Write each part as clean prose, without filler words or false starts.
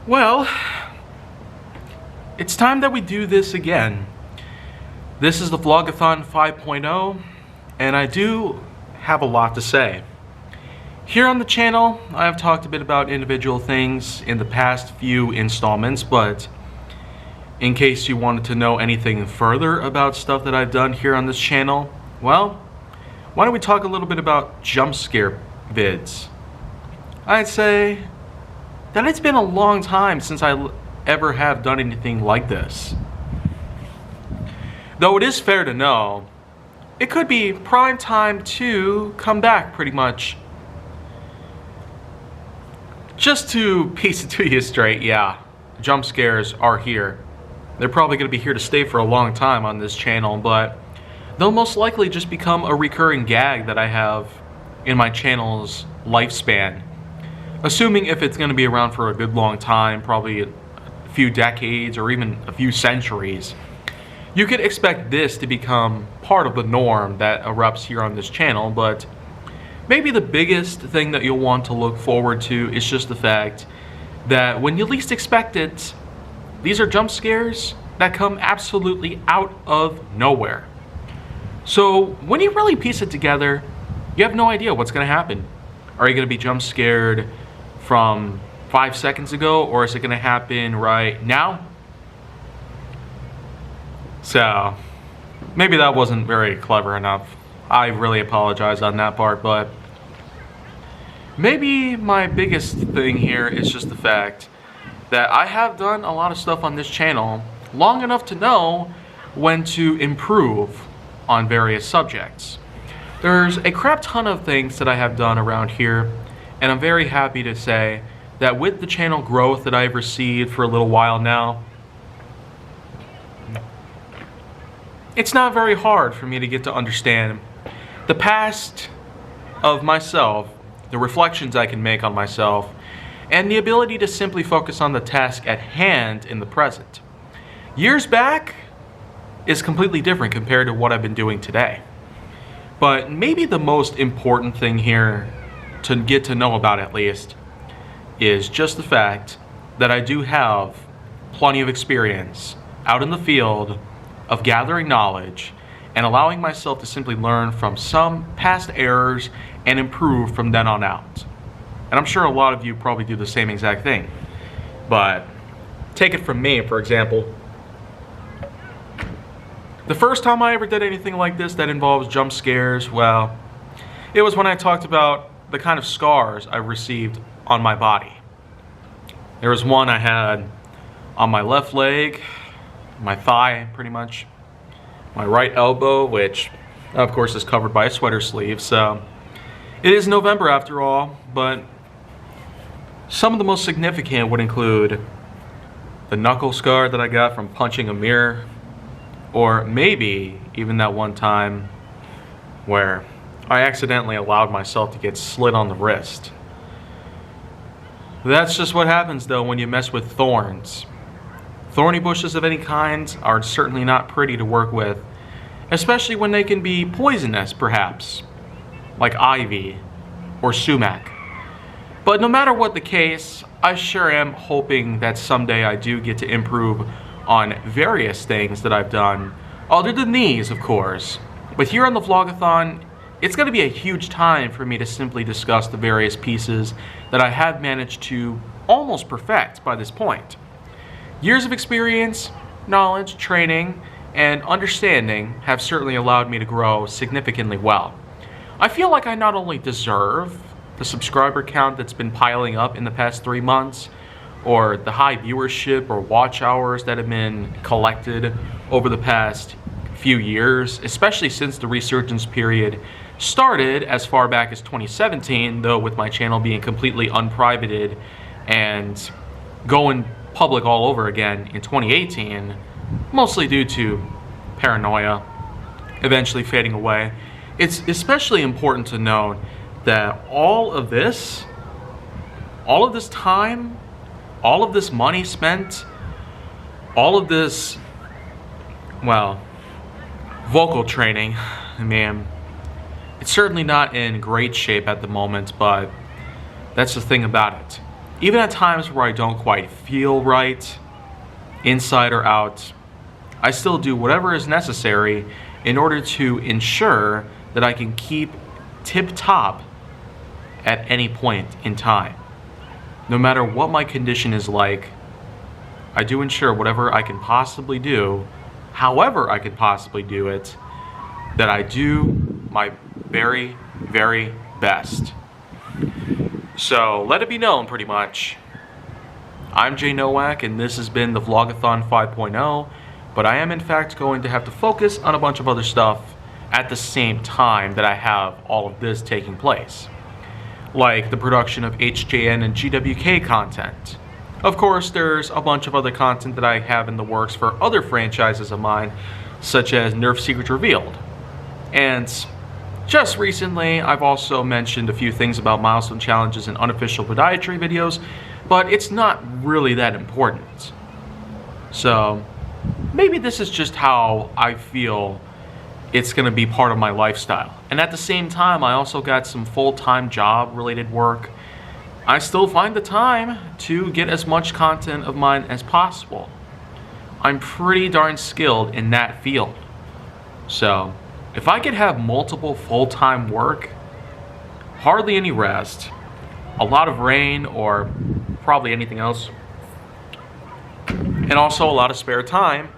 Well, it's time that we do this again. This is the Vlog-A-Thon 5.0, and I do have a lot to say. Here on the channel, I have talked a bit about individual things in the past few installments, but in case you wanted to know anything further about stuff that I've done here on this channel, well, why don't we talk a little bit about jump scare vids? I'd say that it's been a long time since I ever have done anything like this. Though it is fair to know, it could be prime time to come back pretty much. Just to piece it to you straight, yeah, jump scares are here. They're probably going to be here to stay for a long time on this channel, but they'll most likely just become a recurring gag that I have in my channel's lifespan. Assuming if it's going to be around for a good long time, probably a few decades or even a few centuries, you could expect this to become part of the norm that erupts here on this channel. But maybe the biggest thing that you'll want to look forward to is just the fact that when you least expect it, these are jump scares that come absolutely out of nowhere. So when you really piece it together, you have no idea what's going to happen. Are you going to be jump scared from 5 seconds ago, or is it going to happen right now? So maybe that wasn't very clever enough. I really apologize on that part, but maybe my biggest thing here is just the fact that I have done a lot of stuff on this channel long enough to know when to improve on various subjects. There's a crap ton of things that I have done around here, and I'm very happy to say that with the channel growth that I've received for a little while now, it's not very hard for me to get to understand the past of myself, the reflections I can make on myself, and the ability to simply focus on the task at hand in the present. Years back is completely different compared to what I've been doing today. But maybe the most important thing here to get to know about, at least, is just the fact that I do have plenty of experience out in the field of gathering knowledge and allowing myself to simply learn from some past errors and improve from then on out. And I'm sure a lot of you probably do the same exact thing. But take it from me, for example. The first time I ever did anything like this that involves jump scares, well, it was when I talked about the kind of scars I received on my body. There was one I had on my left leg, my thigh pretty much, my right elbow, which of course is covered by a sweater sleeve. So it is November after all, but some of the most significant would include the knuckle scar that I got from punching a mirror, or maybe even that one time where I accidentally allowed myself to get slit on the wrist. That's just what happens though when you mess with thorns. Thorny bushes of any kind are certainly not pretty to work with, especially when they can be poisonous perhaps, like ivy or sumac. But no matter what the case, I sure am hoping that someday I do get to improve on various things that I've done, other than these of course. But here on the Vlog-A-Thon, it's going to be a huge time for me to simply discuss the various pieces that I have managed to almost perfect by this point. Years of experience, knowledge, training, and understanding have certainly allowed me to grow significantly well. I feel like I not only deserve the subscriber count that's been piling up in the past 3 months, or the high viewership or watch hours that have been collected over the past few years, especially since the resurgence period started as far back as 2017, though with my channel being completely unprivated and going public all over again in 2018, mostly due to paranoia eventually fading away. It's especially important to note that all of this time, all of this money spent, all of this, well, vocal training, man, it's certainly not in great shape at the moment, but that's the thing about it. even at times where I don't quite feel right, inside or out, I still do whatever is necessary in order to ensure that I can keep tip-top at any point in time. No matter what my condition is like, I do ensure whatever I can possibly do, however I can possibly do it, that I do my very, very best. So let it be known pretty much. I'm Jay Nowak and this has been the Vlog-A-Thon 5.0, but I am in fact going to have to focus on a bunch of other stuff at the same time that I have all of this taking place. Like the production of HJN and GWK content. Of course, there's a bunch of other content that I have in the works for other franchises of mine, such as Nerf Secrets Revealed. And just recently, I've also mentioned a few things about milestone challenges and unofficial podiatry videos, but it's not really that important. So maybe this is just how I feel it's gonna be part of my lifestyle. And at the same time, I also got some full-time job related work. I still find the time to get as much content of mine as possible. I'm pretty darn skilled in that field. So if I could have multiple full-time work, hardly any rest, a lot of rain or probably anything else, and also a lot of spare time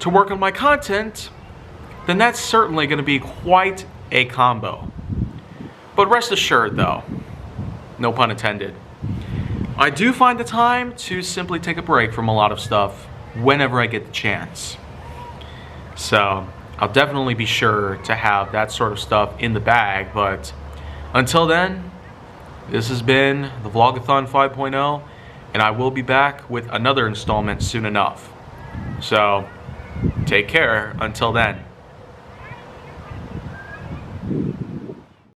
to work on my content, then that's certainly going to be quite a combo. But rest assured though, no pun intended, I do find the time to simply take a break from a lot of stuff whenever I get the chance. So I'll definitely be sure to have that sort of stuff in the bag, but until then, this has been the Vlog-A-Thon 5.0, and I will be back with another installment soon enough. So take care until then.